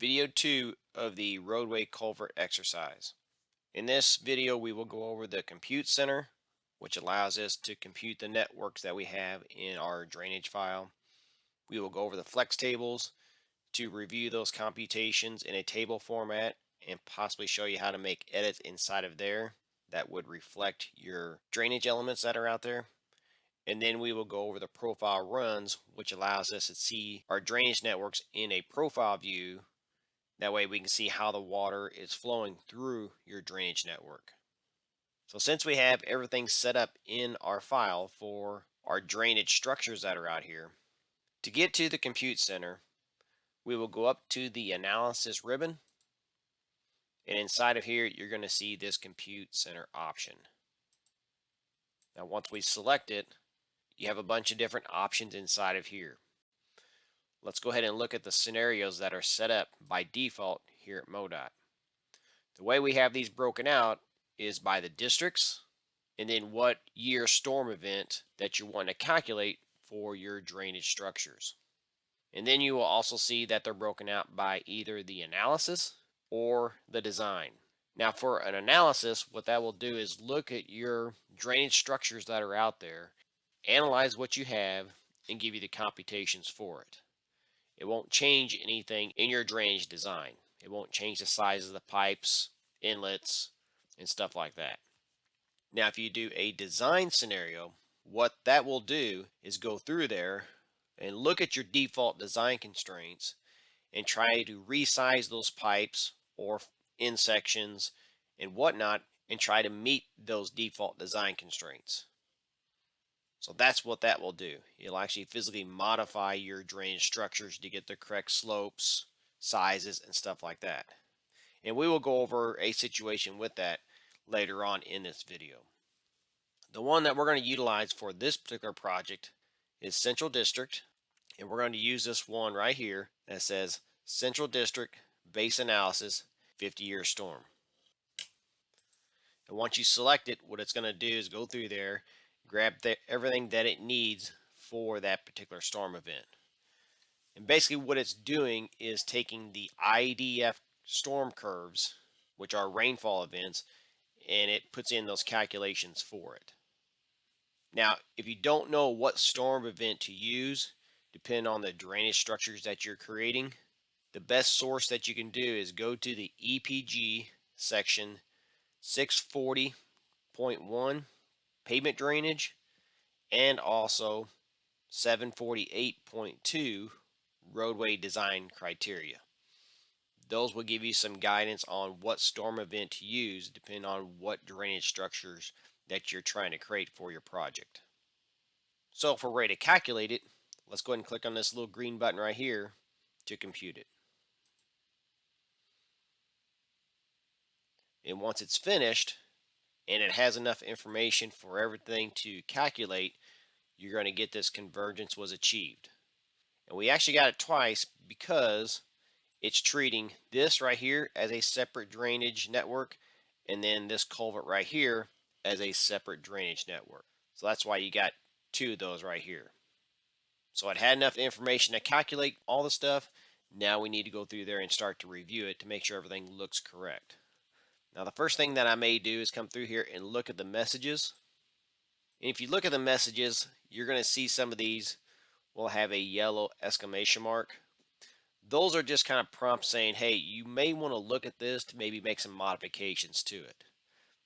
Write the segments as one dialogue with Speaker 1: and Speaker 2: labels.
Speaker 1: Video 2 of the Roadway Culvert exercise. In this video, we will go over the compute center, which allows us to compute the networks that we have in our drainage file. We will go over the flex tables to review those computations in a table format and possibly show you how to make edits inside of there that would reflect your drainage elements that are out there. And then we will go over the profile runs, which allows us to see our drainage networks in a profile view. That way we can see how the water is flowing through your drainage network. So since we have everything set up in our file for our drainage structures that are out here, to get to the compute center, we will go up to the analysis ribbon. And inside of here, you're going to see this compute center option. Now, once we select it, you have a bunch of different options inside of here. Let's go ahead and look at the scenarios that are set up by default here at MoDOT. The way we have these broken out is by the districts and then what year storm event that you want to calculate for your drainage structures. And then you will also see that they're broken out by either the analysis or the design. Now for an analysis, what that will do is look at your drainage structures that are out there, analyze what you have, and give you the computations for it. It won't change anything in your drainage design. It won't change the size of the pipes, inlets, and stuff like that. Now, if you do a design scenario, what that will do is go through there and look at your default design constraints and try to resize those pipes or in sections and whatnot and try to meet those default design constraints. So that's what that will do. It'll actually physically modify your drainage structures to get the correct slopes, sizes, and stuff like that. And we will go over a situation with that later on in this video. The one that we're going to utilize for this particular project is Central District. And we're going to use this one right here that says Central District Base Analysis 50-Year Storm. And once you select it, what it's going to do is go through there, grab everything that it needs for that particular storm event. And basically what it's doing is taking the IDF storm curves, which are rainfall events, and it puts in those calculations for it. Now, if you don't know what storm event to use, depending on the drainage structures that you're creating, the best source that you can do is go to the EPG section 640.1 pavement drainage and also 748.2 roadway design criteria. Those will give you some guidance on what storm event to use depending on what drainage structures that you're trying to create for your project. So if we're ready to calculate it, let's go ahead and click on this little green button right here to compute it. And once it's finished and it has enough information for everything to calculate, you're going to get this convergence was achieved. And we actually got it twice because it's treating this right here as a separate drainage network and then this culvert right here as a separate drainage network. So that's why you got two of those right here. So it had enough information to calculate all the stuff. Now we need to go through there and start to review it to make sure everything looks correct. Now the first thing that I may do is come through here and look at the messages. And if you look at the messages, you're going to see some of these will have a yellow exclamation mark. Those are just kind of prompts saying, hey, you may want to look at this to maybe make some modifications to it.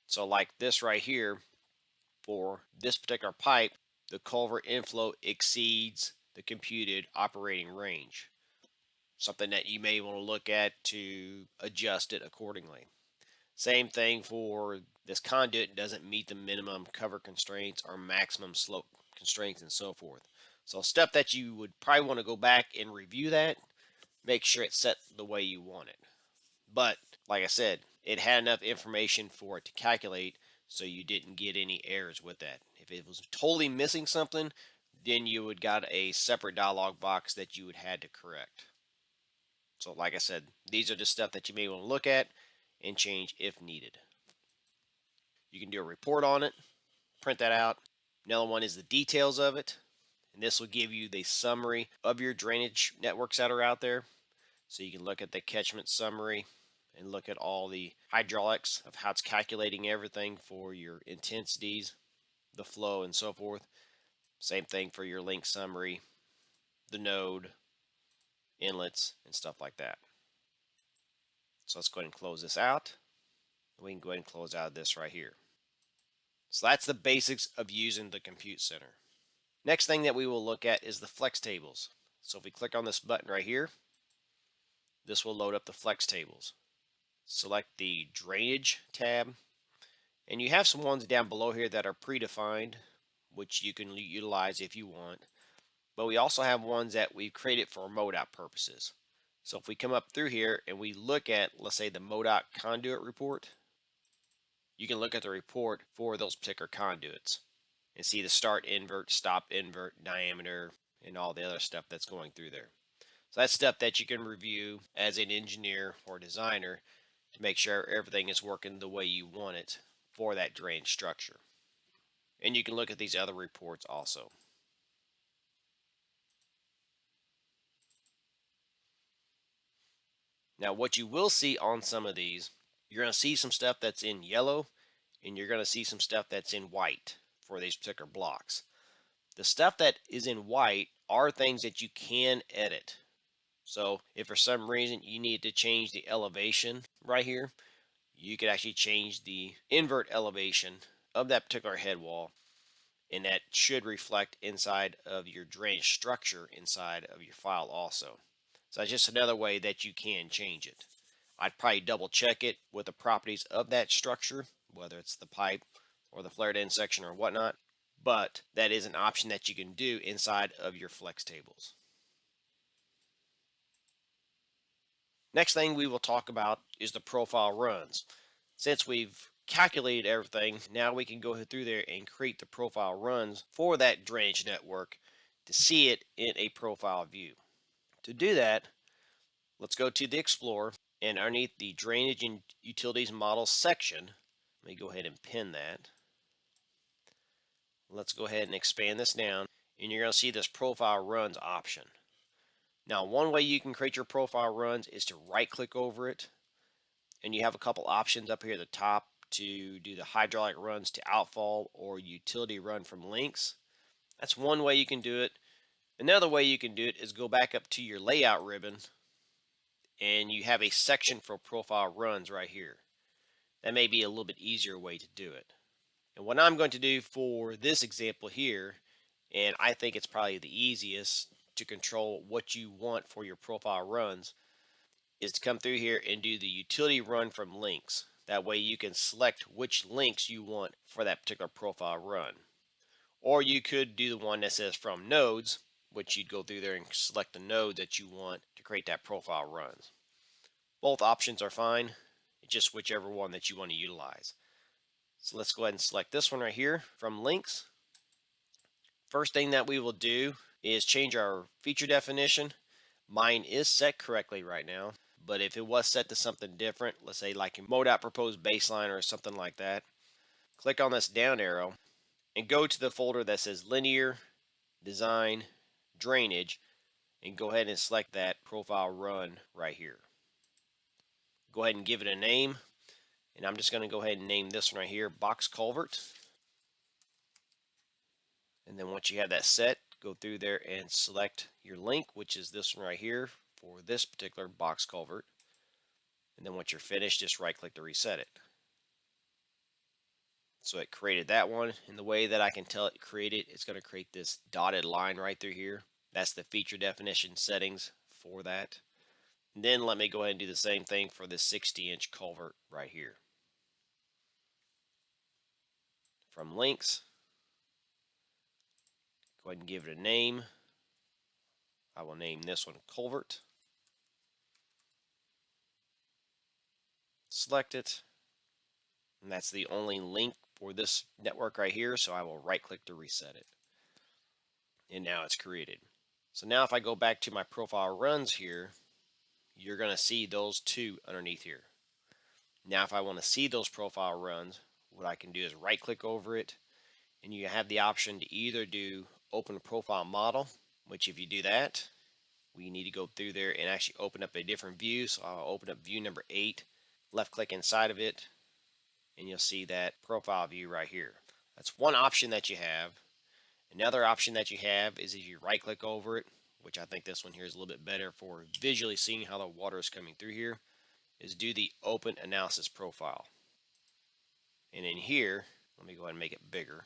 Speaker 1: So like this right here, for this particular pipe, the culvert inflow exceeds the computed operating range. Something that you may want to look at to adjust it accordingly. Same thing for this conduit doesn't meet the minimum cover constraints or maximum slope constraints and so forth. So stuff that you would probably want to go back and review that, make sure it's set the way you want it. But like I said, it had enough information for it to calculate so you didn't get any errors with that. If it was totally missing something, then you would got a separate dialog box that you would had to correct. So like I said, these are just stuff that you may want to look at and change if needed. You can do a report on it, print that out. Another one is the details of it, and this will give you the summary of your drainage networks that are out there. So you can look at the catchment summary and look at all the hydraulics of how it's calculating everything for your intensities, the flow, and so forth. Same thing for your link summary, the node, inlets, and stuff like that. So let's go ahead and close this out. We can go ahead and close out this right here. So that's the basics of using the Compute Center. Next thing that we will look at is the flex tables. So if we click on this button right here, this will load up the flex tables. Select the drainage tab, and you have some ones down below here that are predefined, which you can utilize if you want. But we also have ones that we've created for MODOT purposes. So if we come up through here and we look at, let's say, the MODOT conduit report, you can look at the report for those particular conduits and see the start invert, stop invert, diameter, and all the other stuff that's going through there. So that's stuff that you can review as an engineer or designer to make sure everything is working the way you want it for that drainage structure. And you can look at these other reports also. Now what you will see on some of these, you're going to see some stuff that's in yellow and you're going to see some stuff that's in white for these particular blocks. The stuff that is in white are things that you can edit. So if for some reason you need to change the elevation right here, you could actually change the invert elevation of that particular head wall, and that should reflect inside of your drainage structure inside of your file also. So that's just another way that you can change it. I'd probably double check it with the properties of that structure, whether it's the pipe or the flared end section or whatnot, but that is an option that you can do inside of your flex tables. Next thing we will talk about is the profile runs. Since we've calculated everything, now we can go through there and create the profile runs for that drainage network to see it in a profile view. To do that, let's go to the Explorer, and underneath the Drainage and Utilities Models section, let me go ahead and pin that. Let's go ahead and expand this down, and you're going to see this Profile Runs option. Now, one way you can create your profile runs is to right-click over it, and you have a couple options up here at the top to do the hydraulic runs to outfall or utility run from links. That's one way you can do it. Another way you can do it is go back up to your layout ribbon, and you have a section for profile runs right here. That may be a little bit easier way to do it. And what I'm going to do for this example here, and I think it's probably the easiest to control what you want for your profile runs, is to come through here and do the utility run from links. That way you can select which links you want for that particular profile run. Or you could do the one that says from nodes, which you'd go through there and select the node that you want to create that profile runs. Both options are fine. It's just whichever one that you want to utilize. So let's go ahead and select this one right here from links. First thing that we will do is change our feature definition. Mine is set correctly right now, but if it was set to something different, let's say like a MODOT proposed baseline or something like that, click on this down arrow and go to the folder that says linear, design, drainage, and go ahead and select that profile run right here. Go ahead and give it a name, and I'm just going to go ahead and name this one right here Box Culvert. And then once you have that set, go through there and select your link, which is this one right here for this particular box culvert. And then once you're finished, just right click to reset it. So it created that one, and the way that I can tell it created, it's going to create this dotted line right through here. That's the feature definition settings for that. And then let me go ahead and do the same thing for this 60-inch culvert right here. From links, go ahead and give it a name. I will name this one Culvert. Select it. And that's the only link for this network right here, so I will right click to reset it. And now it's created. So now if I go back to my profile runs here, you're going to see those two underneath here. Now if I want to see those profile runs, what I can do is right click over it, and you have the option to either do open profile model, which if you do that, we need to go through there and actually open up a different view. So I'll open up view number 8, left click inside of it, and you'll see that profile view right here. That's one option that you have. Another option that you have is if you right click over it, which I think this one here is a little bit better for visually seeing how the water is coming through here, is do the open analysis profile. And in here, let me go ahead and make it bigger.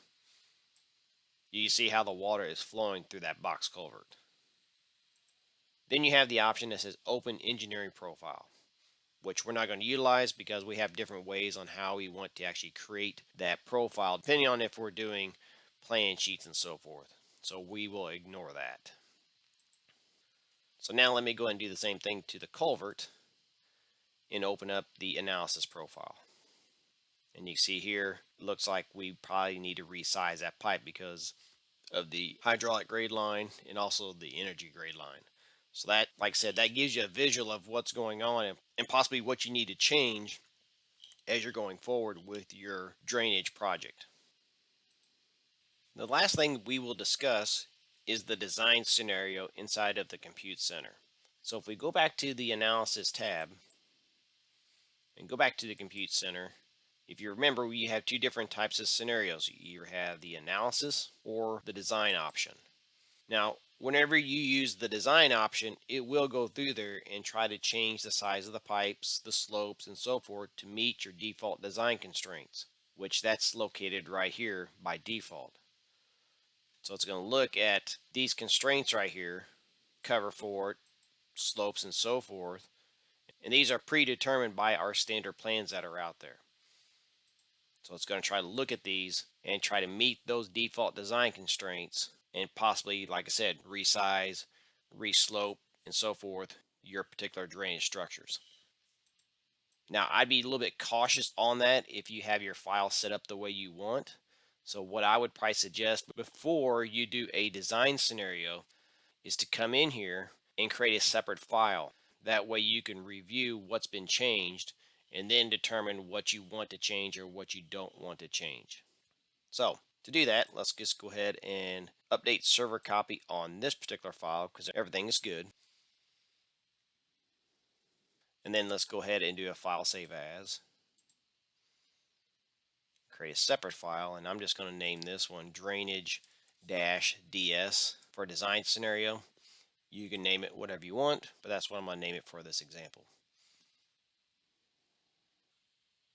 Speaker 1: You see how the water is flowing through that box culvert. Then you have the option that says open engineering profile, which we're not going to utilize because we have different ways on how we want to actually create that profile, depending on if we're doing plan sheets and so forth. So we will ignore that. So now let me go ahead and do the same thing to the culvert and open up the analysis profile. And you see here, it looks like we probably need to resize that pipe because of the hydraulic grade line and also the energy grade line. So that, like I said, that gives you a visual of what's going on and possibly what you need to change as you're going forward with your drainage project. The last thing we will discuss is the design scenario inside of the Compute Center. So if we go back to the Analysis tab and go back to the Compute Center, if you remember, we have two different types of scenarios. You either have the Analysis or the Design option. Now, whenever you use the Design option, it will go through there and try to change the size of the pipes, the slopes, and so forth to meet your default design constraints, which that's located right here by default. So it's going to look at these constraints right here, cover for it, slopes, and so forth. And these are predetermined by our standard plans that are out there. So it's going to try to look at these and try to meet those default design constraints and possibly, like I said, resize, reslope, and so forth your particular drainage structures. Now, I'd be a little bit cautious on that if you have your file set up the way you want. So what I would probably suggest before you do a design scenario is to come in here and create a separate file. That way you can review what's been changed and then determine what you want to change or what you don't want to change. So to do that, let's just go ahead and update server copy on this particular file because everything is good. And then let's go ahead and do a file save as. Create a separate file, and I'm just going to name this one drainage-ds for a design scenario. You can name it whatever you want, but that's what I'm going to name it for this example.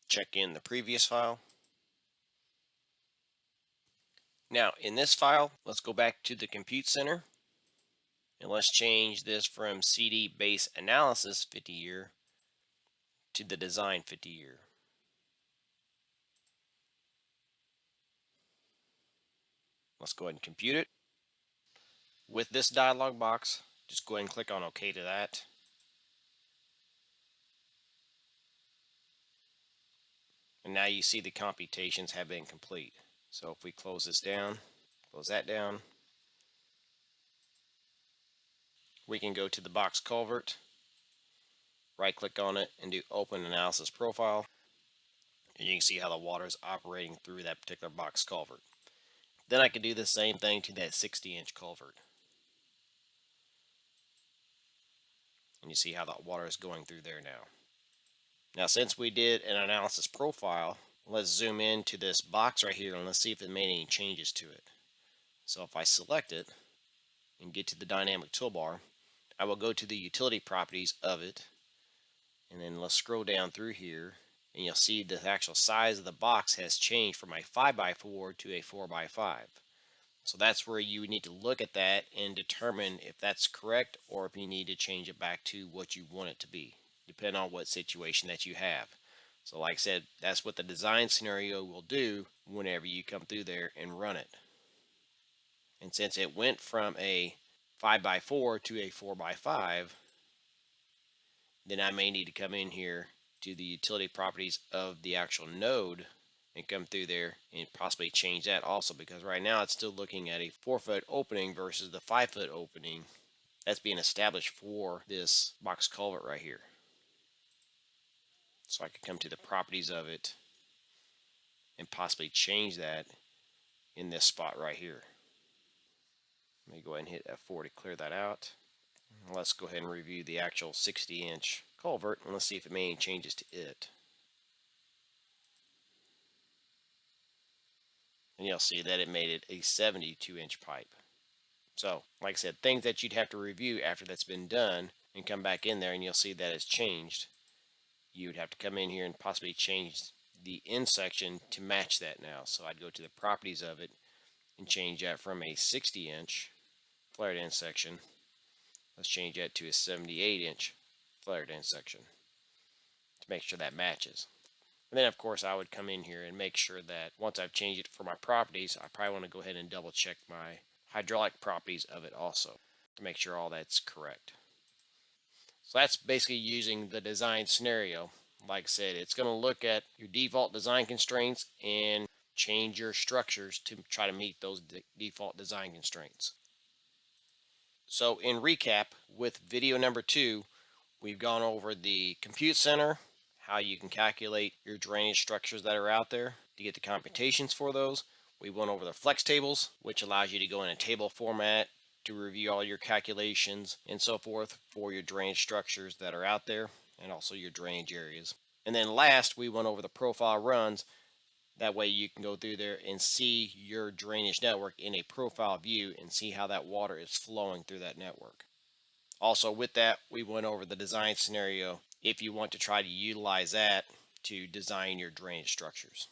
Speaker 1: Check in the previous file. Now, in this file, let's go back to the Compute Center, and let's change this from CD Base Analysis 50 year to the Design 50 year. Let's go ahead and compute it. With this dialog box, just go ahead and click on OK to that. And now you see the computations have been complete. So if we close this down, close that down, we can go to the box culvert, right click on it and do open analysis profile. And you can see how the water is operating through that particular box culvert. Then I can do the same thing to that 60-inch culvert. And you see how that water is going through there now. Now, since we did an analysis profile, let's zoom in to this box right here and let's see if it made any changes to it. So if I select it and get to the dynamic toolbar, I will go to the utility properties of it, and then let's scroll down through here, and you'll see the actual size of the box has changed from a 5x4 to a 4x5. So that's where you need to look at that and determine if that's correct or if you need to change it back to what you want it to be, depending on what situation that you have. So like I said, that's what the design scenario will do whenever you come through there and run it. And since it went from a 5x4 to a 4x5, then I may need to come in here to the utility properties of the actual node and come through there and possibly change that also, because right now it's still looking at a 4-foot opening versus the 5-foot opening that's being established for this box culvert right here. So I could come to the properties of it and possibly change that in this spot right here. Let me go ahead and hit F4 to clear that out. Let's go ahead and review the actual 60-inch culvert, and let's see if it made any changes to it. And you'll see that it made it a 72-inch pipe. So, like I said, things that you'd have to review after that's been done and come back in there and you'll see that it's changed. You would have to come in here and possibly change the end section to match that now. So I'd go to the properties of it and change that from a 60-inch flared end section. Let's change that to a 78-inch flared end section to make sure that matches. And then, of course, I would come in here and make sure that once I've changed it for my properties, I probably want to go ahead and double check my hydraulic properties of it also to make sure all that's correct. So that's basically using the design scenario. Like I said, it's going to look at your default design constraints and change your structures to try to meet those default design constraints. So in recap, with video number 2, we've gone over the compute center, how you can calculate your drainage structures that are out there to get the computations for those. We went over the flex tables, which allows you to go in a table format to review all your calculations and so forth for your drainage structures that are out there and also your drainage areas. And then last, we went over the profile runs. That way you can go through there and see your drainage network in a profile view and see how that water is flowing through that network. Also with that, we went over the design scenario if you want to try to utilize that to design your drainage structures.